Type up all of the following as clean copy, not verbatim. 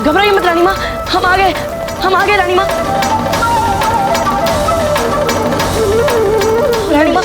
घबराइए मत रानी माँ, हम आ गए रानी माँ। रानी माँ,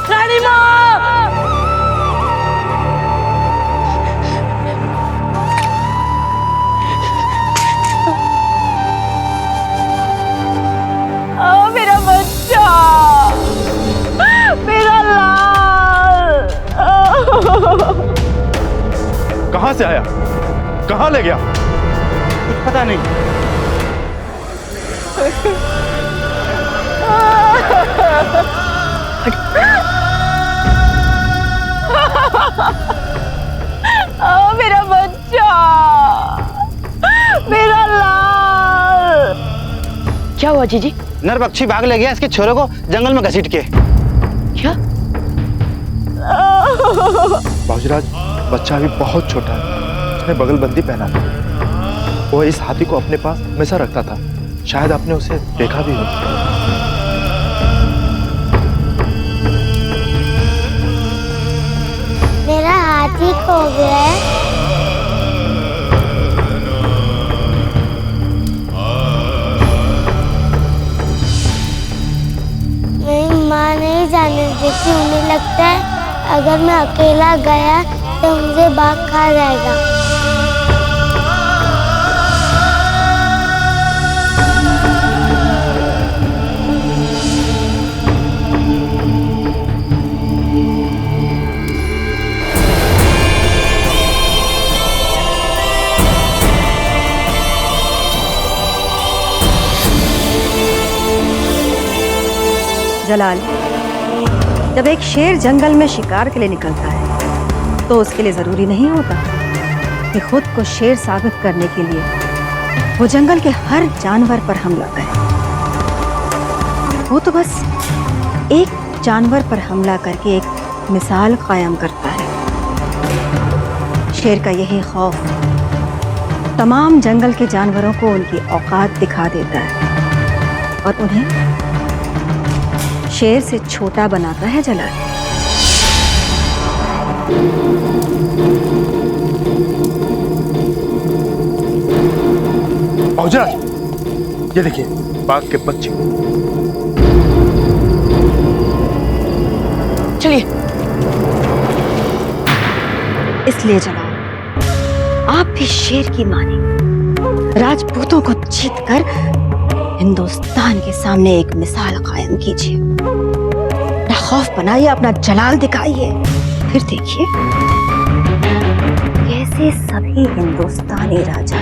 रानी माँ। मेरा बच्चा, मेरा लाल। कहां से आया, कहां ले गया? कुछ पता नहीं। मेरा बच्चा, मेरा लाल। क्या हुआ जीजी? नरपक्षी भाग ले गया इसके छोरे को जंगल में घसीट के। क्या? बाबूजीराज, बच्चा अभी बहुत छोटा है, उसने बगलबंदी पहना था। वो इस हाथी को अपने पास हमेशा रखता था, शायद आपने उसे देखा भी हो। मेरा हाथी खो गया है। मेरी माँ नहीं जाने देती, उन्हें लगता है अगर मैं अकेला गया तो मुझे बाघ खा जाएगा। जलाल, जब एक शेर जंगल में शिकार के लिए निकलता है तो उसके लिए जरूरी नहीं होता कि खुद को शेर साबित करने के लिए वो जंगल के हर जानवर पर हमला करे। वो तो बस एक जानवर पर हमला करके एक मिसाल कायम करता है। शेर का यही खौफ तमाम जंगल के जानवरों को उनकी औकात दिखा देता है और उन्हें शेर से छोटा बनाता है जलाल। बाबूजीराज, ये देखिए बाघ के बच्चे। चलिए। इसलिए जलाल, आप भी शेर की माने राजपूतों को जीतकर हिंदुस्तान के सामने एक मिसाल कायम कीजिए। अपना खौफ बनाइए, अपना जलाल दिखाइए, फिर देखिए कैसे सभी हिंदुस्तानी राजा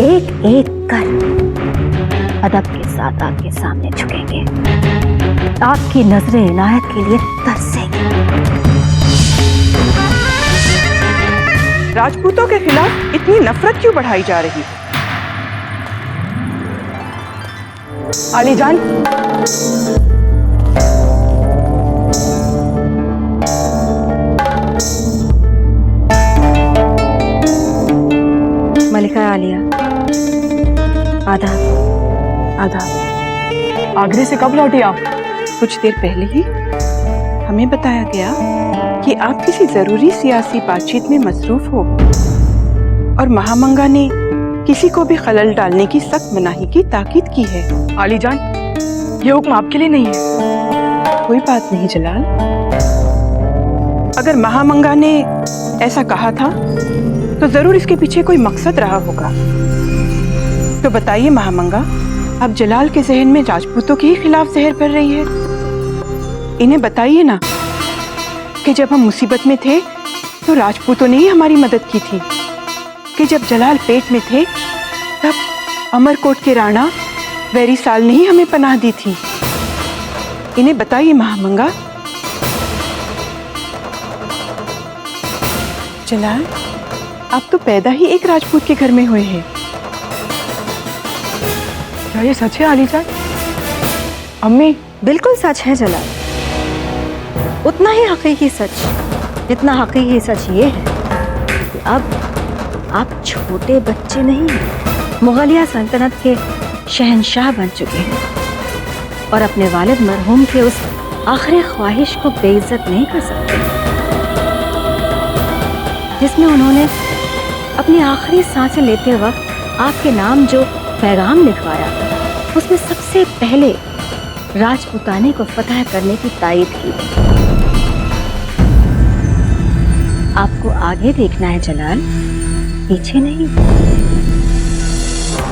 एक एक कर अदब के साथ आपके सामने झुकेंगे, आपकी नजरे इनायत के लिए तरसेंगे। राजपूतों के खिलाफ इतनी नफरत क्यों बढ़ाई जा रही है? आली जान, मलिका आलिया, आदाब। आदाब। आगरे से कब लौटे आप? कुछ देर पहले ही हमें बताया गया कि आप किसी जरूरी सियासी बातचीत में मसरूफ हो और महामंगा ने किसी को भी खलल डालने की सख्त मनाही की ताकीद की है। आली जान, ये हुक्म आपके लिए नहीं है। कोई बात नहीं जलाल, अगर महामंगा ने ऐसा कहा था तो जरूर इसके पीछे कोई मकसद रहा होगा। तो बताइए महामंगा, अब जलाल के जहन में राजपूतों के ही खिलाफ जहर भर रही है। इन्हें बताइए ना कि जब हम मुसीबत में थे तो राजपूतों ने ही हमारी मदद की थी, कि जब जलाल पेट में थे तब अमरकोट के राणा वैरी साल ने ही हमें पनाह दी थी। इन्हें बताइए महामंगा। जलाल, आप तो पैदा ही एक राजपूत के घर में हुए हैं। क्या ये सच है आली जान? अम्मी, बिल्कुल सच है जलाल, उतना ही हकीकी सच जितना हकीकी सच ये है कि अब आप छोटे बच्चे नहीं हैं, मुगलिया सल्तनत के शहंशाह बन चुके हैं और अपने वालिद मरहूम के उस आखिरी ख्वाहिश को बेइज्जत नहीं कर सकते जिसमें उन्होंने अपनी आखिरी सांसें लेते वक्त आपके नाम जो पैगाम लिखवाया उसमें सबसे पहले राजपूताने को फतह करने की तायद की। आपको आगे देखना है जलाल, पीछे नहीं।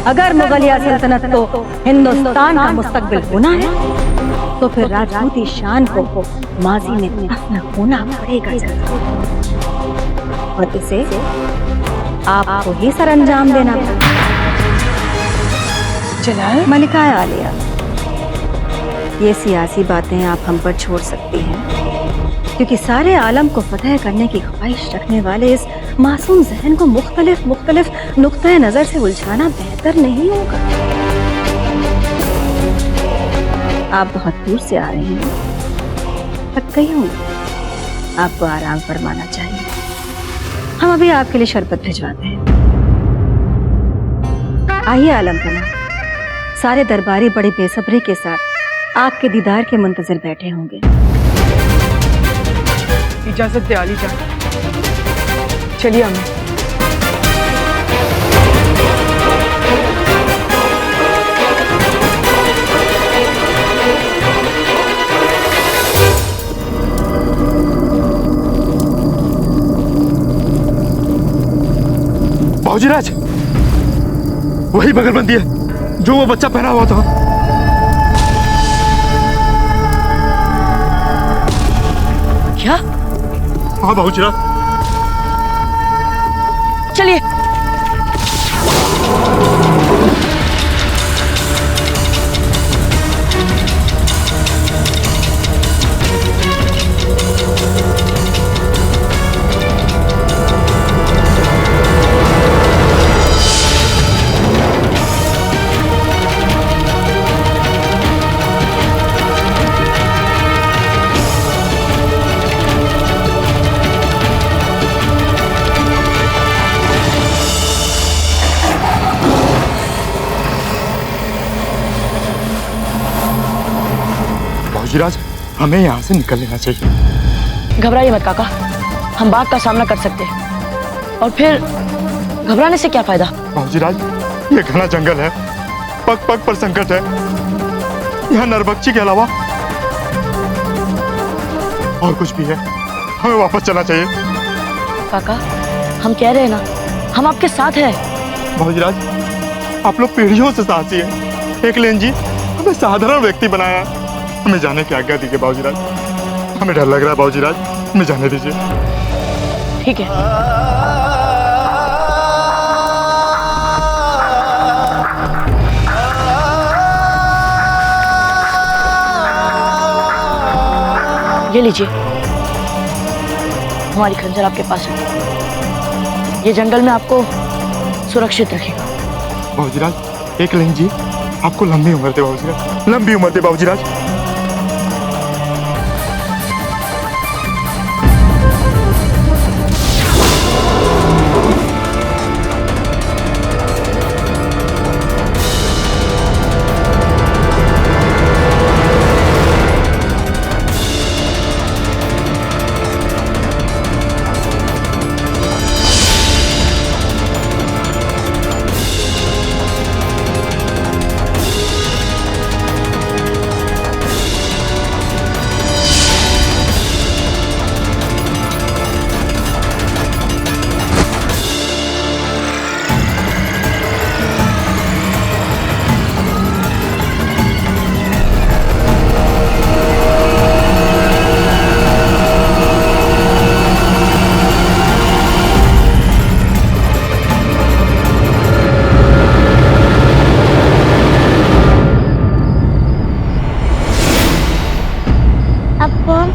अगर मुगलिया सल्तनत को हिंदुस्तान का मुस्तकबिल होना है तो फिर राजपूती शान को माजी में दफन होना पड़ेगा जलाल, और इसे आपको ही सरअंजाम देना पड़ेगा। जलाल, मलिका आलिया, ये सियासी बातें आप हम पर छोड़ सकती हैं, क्योंकि सारे आलम को फतह करने की ख्वाहिश रखने वाले इस मासूम जहन को मुख्तलिफ नुक्ते नजर से उलझाना बेहतर नहीं होगा। आप बहुत दूर से आ रही हैं, थक गई हूँ, आपको आराम फरमाना चाहिए। हम अभी आपके लिए शरबत भिजवाते हैं। आइए आलम पना, सारे दरबारी बड़े बेसब्री के साथ आपके दीदार के मुंतजर बैठे होंगे। इजाजत दे आली जान, चलिए अम्मी। बाबूजीराज, वही बगलबंदी है जो वो बच्चा पहना हुआ था। क्या? हाँ बाबूजीराज। चलिए। बाबूजीराज, हमें यहाँ से निकल लेना चाहिए। घबराइए मत काका, हम बाघ का सामना कर सकते हैं, और फिर घबराने से क्या फायदा। बाबूजीराज, ये घना जंगल है, पग पग पर संकट है। यहाँ नरबख्शी के अलावा और कुछ भी है, हमें वापस चलना चाहिए। काका, हम कह रहे हैं ना, हम आपके साथ हैं। बाबूजीराज, आप लोग पीढ़ियों से साहसी हैं। एक लेन जी हमें साधारण व्यक्ति बनाया है। हमें जाने की आज्ञा दीजिए बाबूजीराज, हमें डर लग रहा है बाबूजीराज, हमें जाने दीजिए। ठीक है। ये लीजिए, हमारी खंजर आपके पास है। ये जंगल में आपको सुरक्षित रखेगा। बाबूजीराज, एक लेन जी आपको लंबी उम्र दे बाबूजीराज, लंबी उम्र दे बाबूजीराज।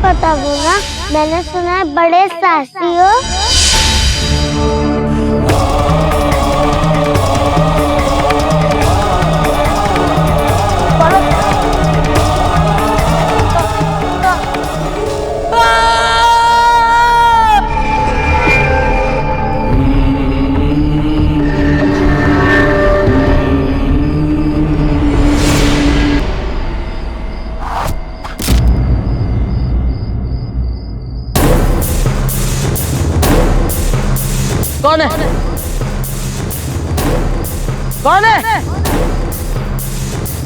पता बोला, मैंने सुना है बड़े साहसी हो। कौन है? कौन है?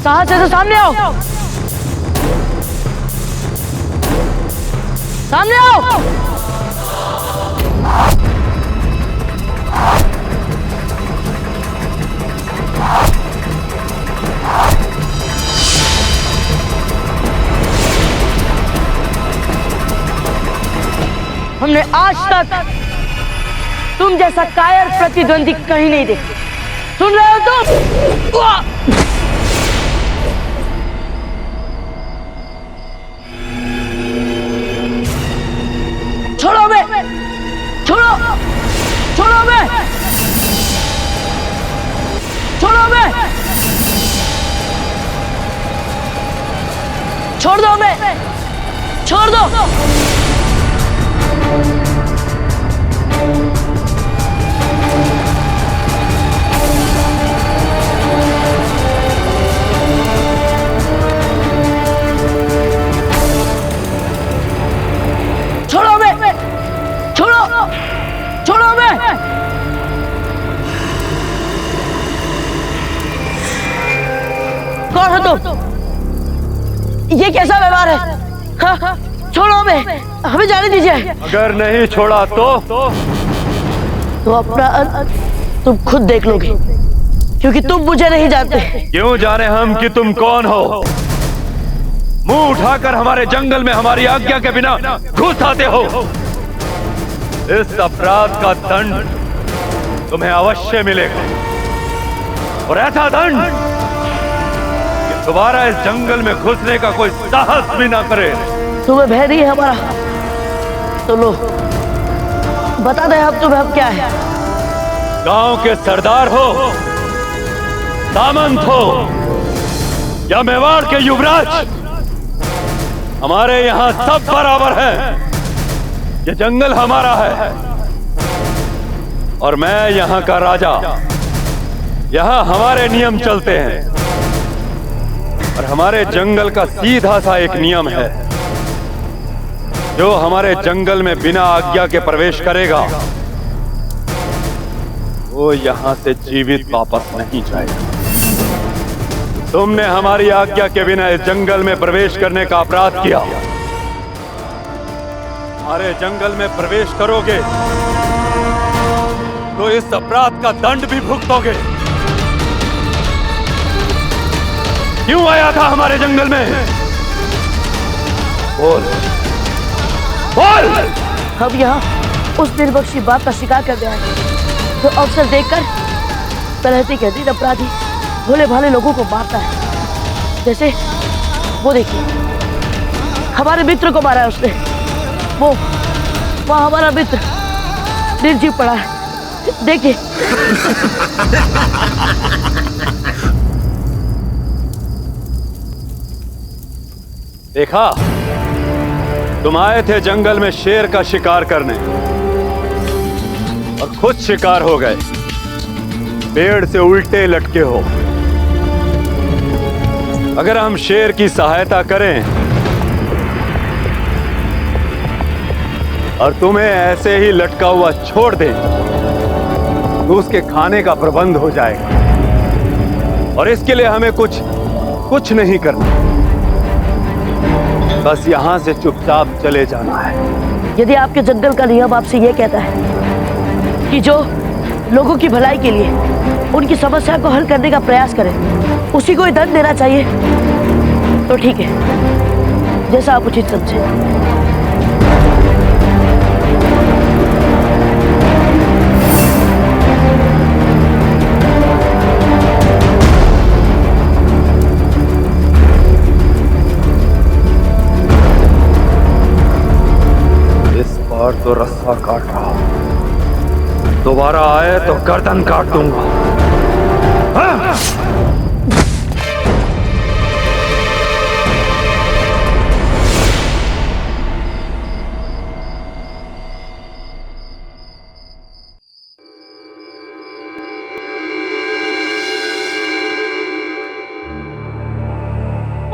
साहस है तो सामने आओ, सामने आओ। हमने आज तक तुम जैसा कायर प्रतिद्वंदी कहीं नहीं देखा। सुन रहे हो तुम? छोड़ो बे, छोड़ो, छोड़ो बे, छोड़ो बे, छोड़ दो बे, छोड़ दो। छोड़ो बे, छोड़ो, छोड़ो बे। कौन हो तुम? ये कैसा व्यवहार है? हाँ, छोड़ो बे, हमें जाने दीजिए। अगर नहीं छोड़ा तो अपना तुम खुद देख लोगे, क्योंकि तुम मुझे नहीं जानते। क्यों जाने हम कि तुम कौन हो? मुंह उठाकर हमारे जंगल में हमारी आज्ञा के बिना घुस आते हो। इस अपराध का दंड तुम्हें अवश्य मिलेगा, और ऐसा दंड कि दोबारा इस जंगल में घुसने का कोई साहस भी ना करे। तुम्हें भय नहीं है हमारा? तो लो, बता दे अब तुम्हें अब क्या है। गांव के सरदार हो, सामंत हो, या मेवाड़ के युवराज, हमारे यहाँ सब बराबर हैं। ये जंगल हमारा है और मैं यहाँ का राजा। यहाँ हमारे नियम चलते हैं, और हमारे जंगल का सीधा सा एक नियम है, जो हमारे जंगल में बिना आज्ञा के प्रवेश करेगा वो यहाँ से जीवित वापस नहीं जाएगा। तुमने हमारी आज्ञा के बिना इस जंगल में प्रवेश करने का अपराध किया। हमारे जंगल में प्रवेश करोगे तो इस अपराध का दंड भी भुगतोगे। क्यों आया था हमारे जंगल में? बोल, बोल। हम यहाँ उस निर्बख्शी बात का शिकार कर गया है, जो अवसर देखकर तरहती कहती अपराधी भोले भाले लोगों को मारता है। जैसे वो देखिए, हमारे मित्र को मारा है उसने। वो हमारा मित्र निर्जीव पड़ा है, देखिए। देखा, तुम आए थे जंगल में शेर का शिकार करने और खुद शिकार हो गए। पेड़ से उल्टे लटके हो। अगर हम शेर की सहायता करें और तुम्हें ऐसे ही लटका हुआ छोड़ दें तो उसके खाने का प्रबंध हो जाएगा, और इसके लिए हमें कुछ नहीं करना, बस यहां से चुपचाप चले जाना है। यदि आपके जंगल का नियम आपसे यह कहता है कि जो लोगों की भलाई के लिए उनकी समस्या को हल करने का प्रयास करें उसी को ही दंड देना चाहिए, तो ठीक है, जैसा आप उचित समझे। और तो रस्सा काट रहा, दोबारा आए तो गर्दन काट दूंगा। हाँ?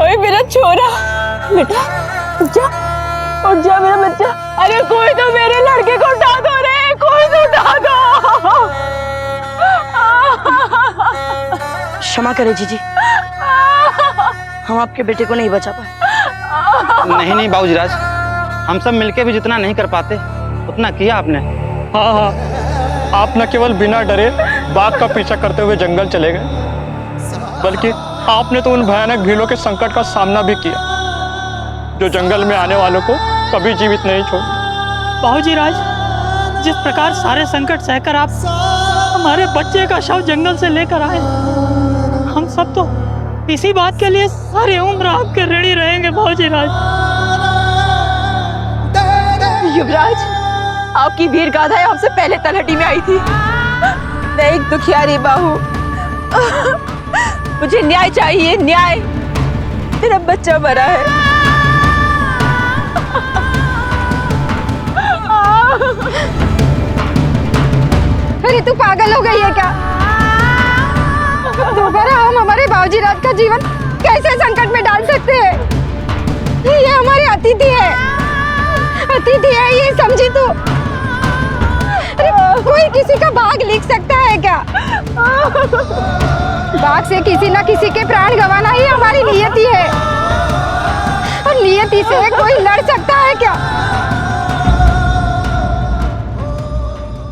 ओए मेरा छोरा, बेटा उठ जा, उठ जा मेरा बच्चा। अरे कोई तो मेरे लड़के को उठा दो रे, कोई तो उठा दो। क्षमा करें जीजी, हम आपके बेटे को नहीं बचा पाए। नहीं नहीं बाबूजीराज, हम सब मिलके भी जितना नहीं कर पाते उतना किया आपने। हाँ हाँ, आप न केवल बिना डरे बाघ का पीछा करते हुए जंगल चले गए, बल्कि आपने तो उन भयानक भीड़ों के संकट का सामना भी किया जो जंगल में आने वालों को कभी जीवित नहीं छोड़। बाबूजीराज, जिस प्रकार सारे संकट सहकर आप हमारे बच्चे का शव जंगल से लेकर आए, हम सब तो इसी बात के लिए सारी उम्र आपके ऋणी रहेंगे बाबूजीराज। युवराज, आपकी वीर गाथा हमसे पहले तलहटी में आई थी। मैं एक दुखियारी बाहू, मुझे न्याय चाहिए, न्याय। मेरा बच्चा मरा है। अरे तू पागल हो गई है क्या? दोबारा हम हमारे बाबूजीराज का जीवन कैसे संकट में डाल सकते हैं? ये हमारे अतिथि है, अतिथि है ये, समझी तू? अरे कोई किसी का भाग लिख सकता है क्या? भाग से किसी ना किसी के प्राण गंवाना ही हमारी नियति है, और नियति से कोई लड़ सकता है क्या?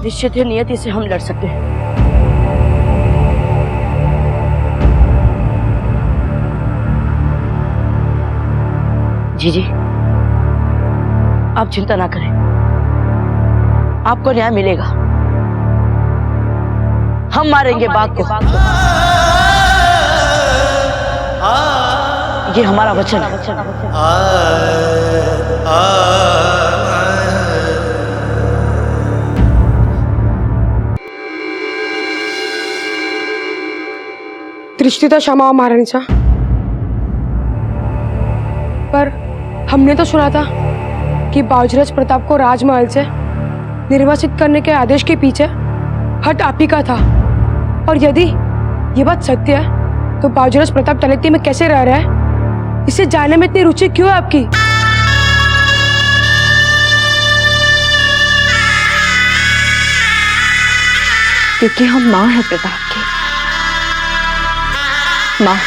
निश्चित है नियति से हम लड़ सकते हैं। जीजी, आप चिंता ना करें, आपको न्याय मिलेगा। हम मारेंगे बाघ को, ये हमारा वचन है। दृष्टिता क्षमा महारानी सा, पर हमने तो सुना था कि बाबूजीराज प्रताप को राजमहल से निर्वासित करने के आदेश के पीछे हट आप ही का था, और यदि ये बात सत्य है तो बाबूजीराज प्रताप तलहटी में कैसे रह रहा है? इसे जानने में इतनी रुचि क्यों है आपकी? क्योंकि हम माँ है प्रताप की, माँ।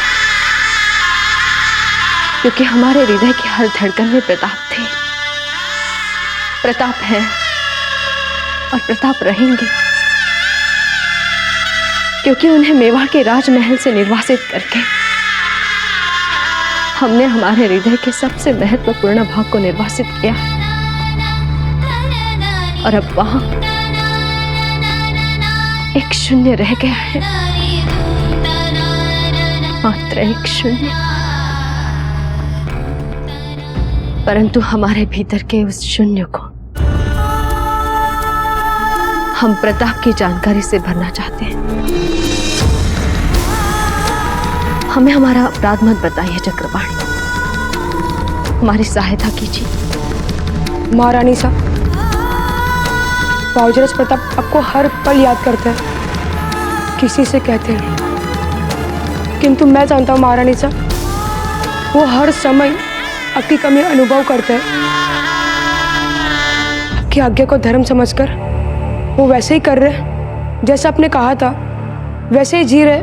क्योंकि हमारे हृदय की हर धड़कन में प्रताप थे, प्रताप है और प्रताप रहेंगे। क्योंकि उन्हें मेवाड़ के राजमहल से निर्वासित करके हमने हमारे हृदय के सबसे महत्वपूर्ण भाग को निर्वासित किया, और अब वहां एक शून्य रह गया है, मात्र एक शून्य। परंतु हमारे भीतर के उस शून्य को हम प्रताप की जानकारी से भरना चाहते हैं। हमें हमारा अपराध मत बताइए चक्रपाणी, हमारी सहायता कीजिए। महारानी साहब, बाबूजीराज प्रताप आपको हर पल याद करते हैं, किसी से कहते हैं, किंतु मैं जानता हूँ महारानी साहब, वो हर समय आपकी कमी अनुभव करते हैं। आपकी आज्ञा को धर्म समझकर वो वैसे ही कर रहे जैसा आपने कहा था, वैसे ही जी रहे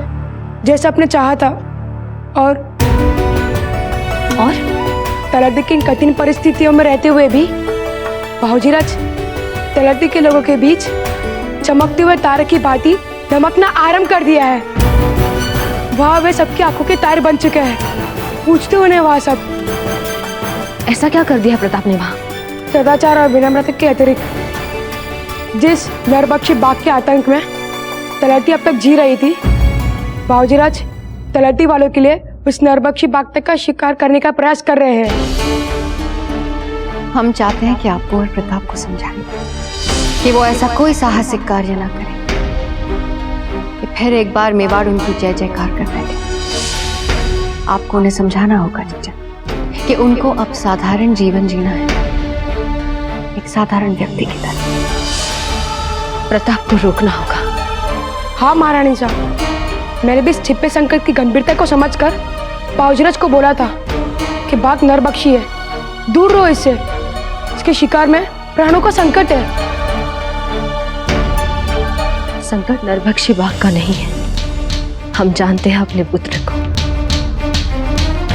जैसा आपने चाहा था, और तलहटी की इन कठिन परिस्थितियों में रहते हुए भी बाबूजीराज तलहटी के लोगों के बीच चमकते हुए तारे की भांति धमकना आरंभ कर दिया है। वहाँ वे सबकी आंखों के तारे बन चुके हैं, पूछते उन्हें वहाँ सब। ऐसा क्या कर दिया प्रताप ने वहां? सदाचार और विनम्रता के अतिरिक्त जिस नरभक्षी बाघ के आतंक में तलहटी अब तक जी रही थी, बाबूजीराज तलहटी वालों के लिए उस नरभक्षी बाघ तक का शिकार करने का प्रयास कर रहे हैं। हम चाहते हैं कि आपको और प्रताप को समझाएं कि वो ऐसा कोई साहसिक कार्य ना करे कि फिर एक बार मेवाड़ उनकी जय जयकार कर बैठे। आपको उन्हें समझाना होगा जीजा कि उनको अब साधारण जीवन जीना है, एक साधारण व्यक्ति की तरह। प्रताप को रोकना होगा। हाँ महारानी साहब, मैंने भी इस छिपे संकट की गंभीरता को समझकर बाबूजीराज को बोला था कि बाघ नरभक्षी है, दूर रहो इससे, इसके शिकार में प्राणों का संकट है। संकट नरभक्षी बाघ का नहीं है, हम जानते हैं अपने पुत्र को।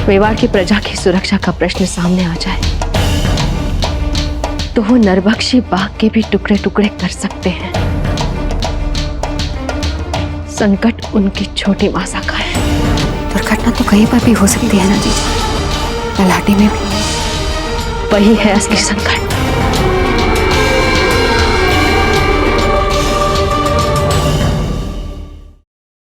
मेवाड़ की प्रजा की सुरक्षा का प्रश्न सामने आ जाए तो वो नरभक्षी बाघ के भी टुकड़े टुकड़े कर सकते हैं। संकट उनकी छोटी मासा का है। दुर्घटना तो कहीं पर भी हो सकती है ना जी, तलाटी में भी। वही है असली संकट।